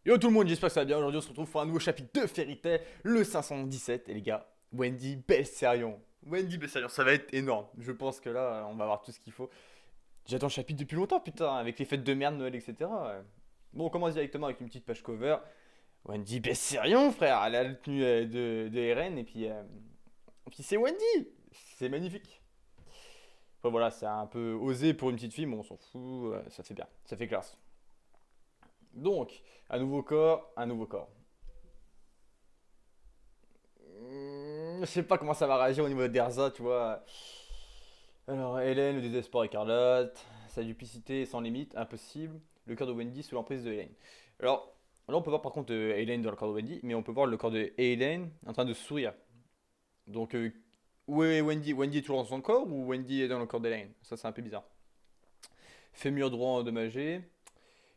Yo tout le monde, j'espère que ça va bien. Aujourd'hui, on se retrouve pour un nouveau chapitre de Fairy Tail, le 517. Et les gars, Wendy Bessarion. Wendy Bessarion, ça va être énorme. Je pense que là, on va avoir tout ce qu'il faut. J'attends le chapitre depuis longtemps, putain, avec les fêtes de merde, Noël, etc. Bon, on commence directement avec une petite page cover. Wendy Bessarion, frère, elle a la tenue de Eren, et puis c'est Wendy. C'est magnifique. Enfin, voilà, c'est un peu osé pour une petite fille, mais on s'en fout, ça fait bien, ça fait classe. Donc, un nouveau corps, un nouveau corps. Je sais pas comment ça va réagir au niveau d'Erza, tu vois. Alors, Hélène, le désespoir écarlate, sa duplicité est sans limite, impossible. Le cœur de Wendy sous l'emprise de Hélène. Alors, là, on peut voir par contre Hélène dans le corps de Wendy, mais on peut voir le corps de Hélène en train de sourire. Donc, où est Wendy? Wendy est toujours dans son corps ou Wendy est dans le corps d'Hélène? Ça, c'est un peu bizarre. Fémur droit endommagé,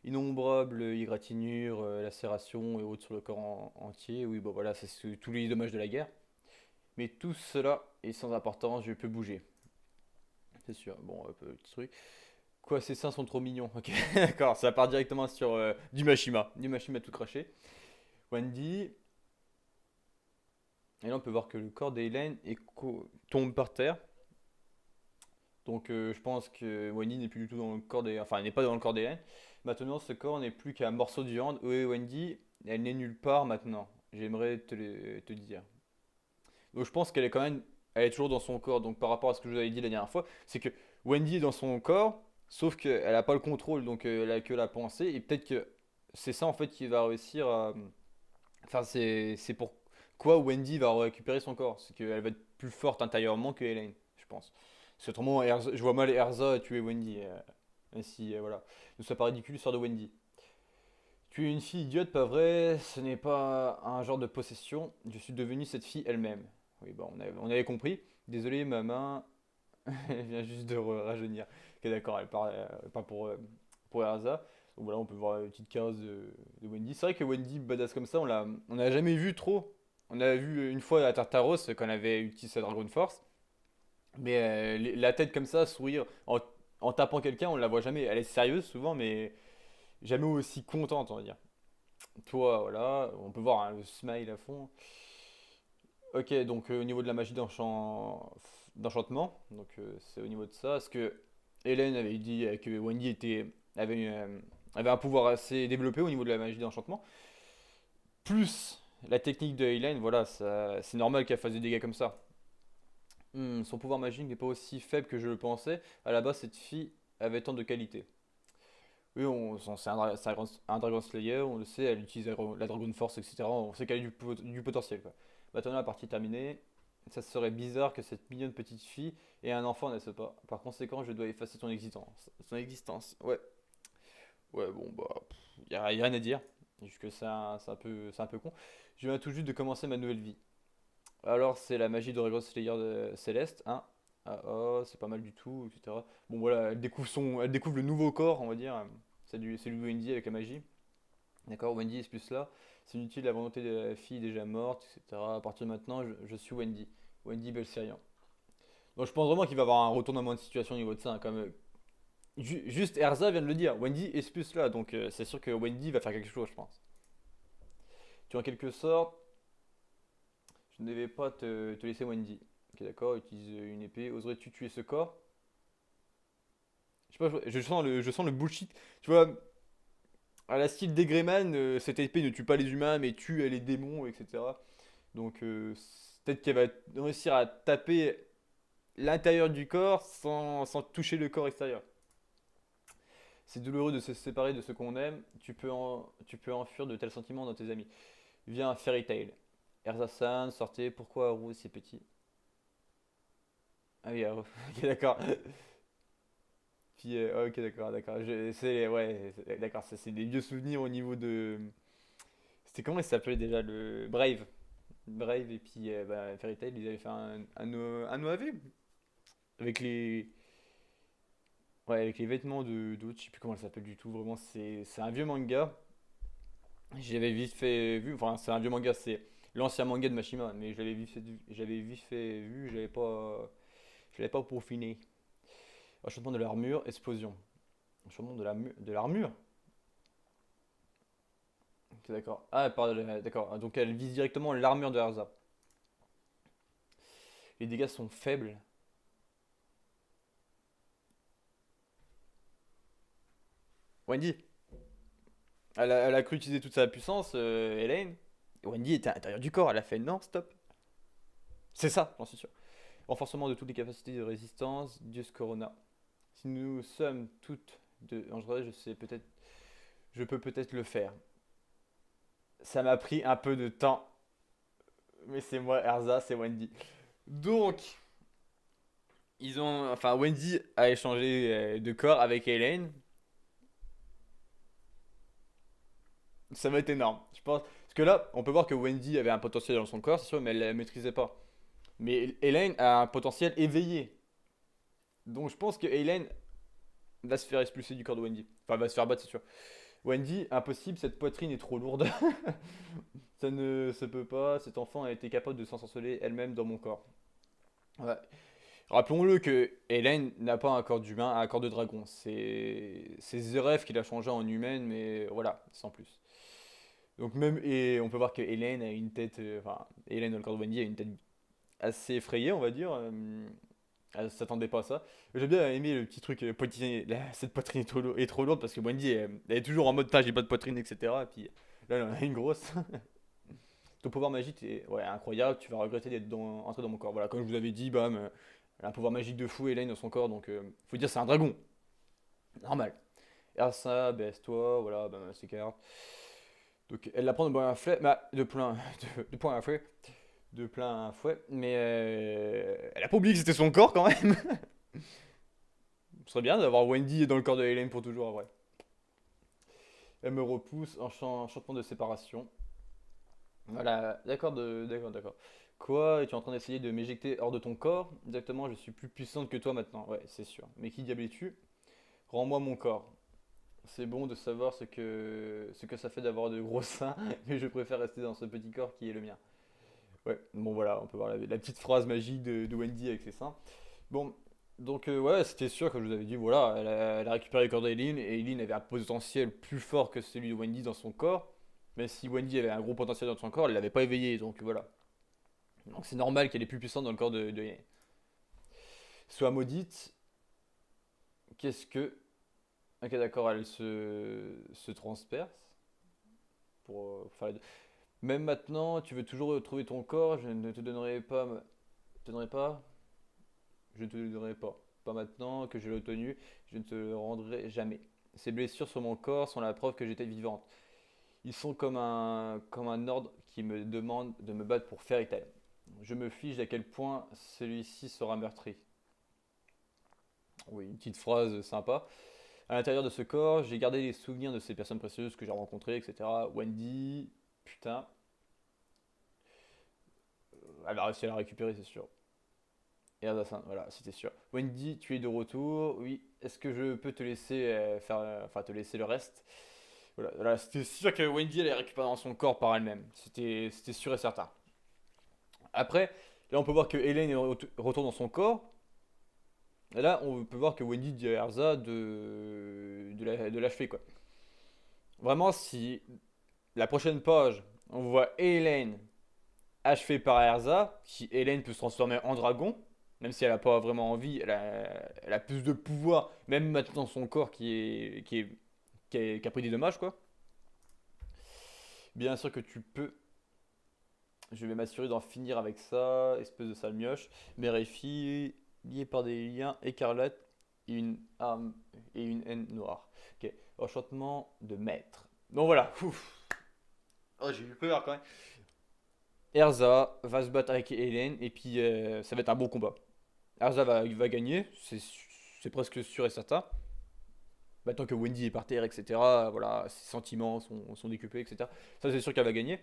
innombrables égratignures, lacérations et autres sur le corps entier. Oui, bon voilà, c'est tous les dommages de la guerre. Mais tout cela est sans importance, je peux bouger. C'est sûr. Bon, petit truc. Quoi, ces seins sont trop mignons. Ok, d'accord, ça part directement sur du Mashima. Du Mashima tout craché. Wendy. Et là, on peut voir que le corps d'Hélène tombe par terre. Donc, je pense que Wendy n'est plus du tout dans le corps d'Hélène. Enfin, elle n'est pas dans le corps d'Hélène. Maintenant, ce corps n'est plus qu'un morceau de viande. Oui, Wendy, elle n'est nulle part maintenant. J'aimerais te dire. Donc, je pense qu'elle est quand même. Elle est toujours dans son corps. Donc, par rapport à ce que je vous avais dit la dernière fois, c'est que Wendy est dans son corps, sauf qu'elle n'a pas le contrôle. Donc, elle a que la pensée. Et peut-être que c'est ça, en fait, qui va réussir à. Enfin, c'est pourquoi Wendy va récupérer son corps. C'est qu'elle va être plus forte intérieurement que Hélène, je pense. Parce que autrement, je vois mal Erza tuer Wendy. Même si, voilà. Donc ça paraît ridicule, l'histoire de Wendy. Tu es une fille idiote, pas vrai? Ce n'est pas un genre de possession. Je suis devenue cette fille elle-même. Oui, bon, on avait compris. Désolé, ma main elle vient juste de rajeunir. Ok, d'accord, elle part pour Erza. Donc voilà, on peut voir une petite case de Wendy. C'est vrai que Wendy, badass comme ça, on l'a jamais vu trop. On a vu une fois à Tartaros quand on avait utilisé sa Dragon Force. Mais la tête comme ça, sourire en tapant quelqu'un, on la voit jamais. Elle est sérieuse souvent, mais jamais aussi contente, on va dire. Toi, voilà, on peut voir hein, le smile à fond. Ok, donc au niveau de la magie d'enchantement, donc c'est au niveau de ça. Est-ce que Hélène avait dit que Wendy avait un pouvoir assez développé au niveau de la magie d'enchantement? Plus la technique de Hélène, voilà, c'est normal qu'elle fasse des dégâts comme ça. Son pouvoir magique n'est pas aussi faible que je le pensais. À la base, cette fille avait tant de qualités. Oui, c'est un Dragon Slayer, on le sait, elle utilise la Dragon Force, etc. On sait qu'elle a du potentiel, quoi. Maintenant, la partie terminée. Ça serait bizarre que cette mignonne petite fille ait un enfant, n'est-ce pas? Par conséquent, je dois effacer son existence. Son existence, ouais. Ouais, bon, bah, y a rien à dire. Juste que c'est un peu con. Je viens tout juste de commencer ma nouvelle vie. Alors, c'est la magie de Dragon Slayer Céleste, hein? Ah, oh, c'est pas mal du tout, etc. Bon, voilà, elle découvre le nouveau corps, on va dire. C'est du Wendy avec la magie. D'accord, Wendy est plus là. C'est inutile, la volonté de la fille déjà morte, etc. À partir de maintenant, je suis Wendy. Wendy Belserian. Donc je pense vraiment qu'il va y avoir un retournement de situation au niveau de ça, hein, comme juste Erza vient de le dire. Wendy est plus là, donc c'est sûr que Wendy va faire quelque chose, je pense. Tu en quelque sorte, je ne vais pas te laisser Wendy. Ok, d'accord, utilise une épée. Oserais-tu tuer ce corps? Je sais pas, je sens le bullshit. Tu vois, à la style d'Egreman, cette épée ne tue pas les humains, mais tue les démons, etc. Donc peut-être qu'elle va réussir à taper l'intérieur du corps sans toucher le corps extérieur. C'est douloureux de se séparer de ce qu'on aime. Tu peux enfuir de tels sentiments dans tes amis. Viens, Fairy Tail. Erza-san, sortez. Pourquoi Haru est si petit? Ah oui, Haru. Ok, d'accord. Puis, ok, d'accord, d'accord. D'accord. C'est des vieux souvenirs au niveau de. C'était comment il s'appelait déjà le Brave. Brave et puis bah, Fairy Tail, ils avaient fait un OAV avec les. Ouais, avec les vêtements de d'autres, je sais plus comment elle s'appelle du tout, vraiment, c'est un vieux manga. J'avais vite fait vu, enfin, c'est un vieux manga, c'est l'ancien manga de Mashima, mais j'avais vite fait vu, je l'avais pas peaufiné. Enchantement de l'armure, explosion. Enchantement de l'armure. Ok, d'accord. Ah, d'accord. Donc elle vise directement l'armure de Erza. Les dégâts sont faibles. Wendy, elle a cru utiliser toute sa puissance, Elaine. Wendy était à l'intérieur du corps, elle a fait non, stop. C'est ça, j'en suis sûr. Renforcement de toutes les capacités de résistance, Dios Corona. Si nous sommes toutes de. En vrai, je sais peut-être. Je peux peut-être le faire. Ça m'a pris un peu de temps. Mais c'est moi, Erza, c'est Wendy. Donc, ils ont. Enfin, Wendy a échangé de corps avec Elaine. Ça va être énorme, je pense. Parce que là, on peut voir que Wendy avait un potentiel dans son corps, c'est sûr, mais elle ne la maîtrisait pas. Mais Elaine a un potentiel éveillé. Donc je pense que Elaine va se faire expulser du corps de Wendy. Enfin, va se faire battre, c'est sûr. Wendy, impossible, cette poitrine est trop lourde. Ça ne se peut pas. Cet enfant a été capable de s'ensorceler elle-même dans mon corps. Ouais. Rappelons-le que Hélène n'a pas un corps d'humain, un corps de dragon. C'est Zeref qui l'a changé en humaine, mais voilà, sans plus. Donc même et on peut voir que Hélène a une tête, enfin Hélène dans le corps de Wendy a une tête assez effrayée, on va dire. Elle s'attendait pas à ça. J'ai bien aimé le petit truc poitrine, cette poitrine est trop lourde parce que Wendy elle est toujours en mode j'ai pas de poitrine, etc. Et puis là elle en a une grosse. Ton pouvoir magique est ouais, incroyable, tu vas regretter d'être entré dans mon corps. Voilà, comme je vous avais dit, bam, elle a un pouvoir magique de fou, Elaine, dans son corps, donc faut dire c'est un dragon. Normal. Ersa, baisse-toi, voilà, bam, c'est cartes. Donc elle la prend de plein fouet, bah, de plein fouet, de plein fouet, mais elle a pas oublié que c'était son corps quand même. Ce serait bien d'avoir Wendy dans le corps de Elaine pour toujours, ouais. Elle me repousse, enchantement de séparation. Voilà, d'accord. Quoi? Es-tu en train d'essayer de m'éjecter hors de ton corps? Exactement, je suis plus puissante que toi maintenant. Ouais, c'est sûr. Mais qui diable es-tu? Rends-moi mon corps. C'est bon de savoir ce que ça fait d'avoir de gros seins, mais je préfère rester dans ce petit corps qui est le mien. Ouais, bon voilà, on peut voir la petite phrase magique de Wendy avec ses seins. Bon, donc ouais, c'était sûr, comme je vous avais dit, voilà, elle a récupéré le corps d'Eileen, et Eileen avait un potentiel plus fort que celui de Wendy dans son corps. Mais si Wendy avait un gros potentiel dans son corps, elle l'avait pas éveillé, donc voilà. Donc c'est normal qu'elle est plus puissante dans le corps de Yen. Soit maudite, qu'est-ce que. Ok, d'accord, elle se transperce pour faire les deux. Même maintenant, tu veux toujours retrouver ton corps, je ne te donnerai pas. Te donnerai pas. Je ne te le donnerai pas. Pas maintenant que je l'ai obtenu, je ne te le rendrai jamais. Ces blessures sur mon corps sont la preuve que j'étais vivante. Ils sont comme un ordre qui me demande de me battre pour faire Italien. Je me fiche d'à quel point celui-ci sera meurtri. Oui, une petite phrase sympa. À l'intérieur de ce corps, j'ai gardé les souvenirs de ces personnes précieuses que j'ai rencontrées, etc. Wendy, putain, elle va réussir à la récupérer, c'est sûr. Et Assassin, voilà, c'était sûr. Wendy, tu es de retour. Oui, est-ce que je peux te laisser enfin te laisser le reste? Voilà, c'était sûr que Wendy allait récupérer dans son corps par elle-même. C'était sûr et certain. Après, là on peut voir que Hélène retourne dans son corps. Et là, on peut voir que Wendy dit à Erza de l'achever, quoi. Vraiment, si la prochaine page, on voit Hélène achevée par Erza, si Hélène peut se transformer en dragon, même si elle n'a pas vraiment envie, elle a plus de pouvoir, même maintenant son corps qui a pris des dommages, quoi. Bien sûr que tu peux. Je vais m'assurer d'en finir avec ça, espèce de sale mioche. Mère et fille, liées par des liens écarlates et une arme et une haine noire. Ok, enchantement de maître. Donc voilà, ouf. Oh, j'ai eu peur quand même. Erza va se battre avec Hélène et puis ça va être un bon combat. Erza va gagner, c'est presque sûr et certain. Maintenant que Wendy est par terre, etc., voilà, ses sentiments sont décuplés, etc. Ça, c'est sûr qu'elle va gagner.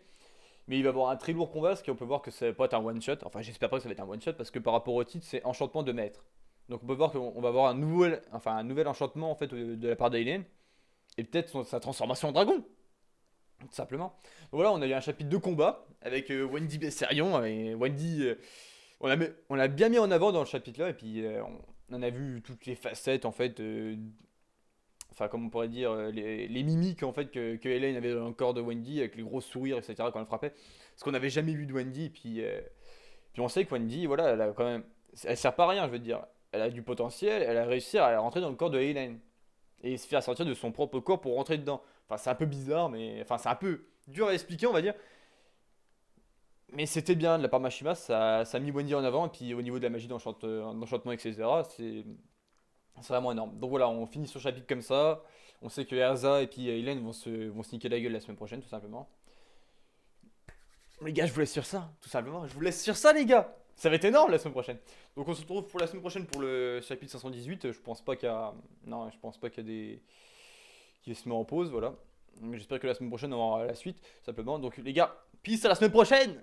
Mais il va y avoir un très lourd combat, parce qu'on peut voir que ça va pas être un one shot. Enfin, j'espère pas que ça va être un one shot, parce que par rapport au titre, c'est enchantement de maître. Donc on peut voir qu'on va avoir un nouvel enchantement en fait de la part d'Aileen, et peut-être sa transformation en dragon, tout simplement. Donc voilà, on a eu un chapitre de combat avec Wendy Bessarion, et Wendy, on l'a bien mis en avant dans le chapitre là, et puis on a vu toutes les facettes en fait enfin, comme on pourrait dire, les mimiques en fait que Hélène avait dans le corps de Wendy, avec les gros sourires, etc. quand elle frappait. Ce qu'on n'avait jamais vu de Wendy. Puis on sait que Wendy, voilà, elle a quand même, elle sert pas à rien, je veux dire. Elle a du potentiel, elle a réussi à rentrer dans le corps de Hélène et se faire sortir de son propre corps pour rentrer dedans. Enfin, c'est un peu bizarre, mais enfin, c'est un peu dur à expliquer, on va dire. Mais c'était bien de la part de Mashima, ça a mis Wendy en avant. Et puis au niveau de la magie d'enchantement, etc., c'est vraiment énorme. Donc voilà, on finit sur le chapitre comme ça. On sait que Erza et puis Hélène vont se niquer la gueule la semaine prochaine, tout simplement. Les gars, je vous laisse sur ça, tout simplement. Je vous laisse sur ça, les gars. Ça va être énorme la semaine prochaine. Donc on se retrouve pour la semaine prochaine pour le chapitre 518. Je pense pas qu'il y a. Non, je pense pas qu'il y a des. Qui se met en pause, voilà. J'espère que la semaine prochaine on aura la suite, simplement. Donc les gars, peace à la semaine prochaine!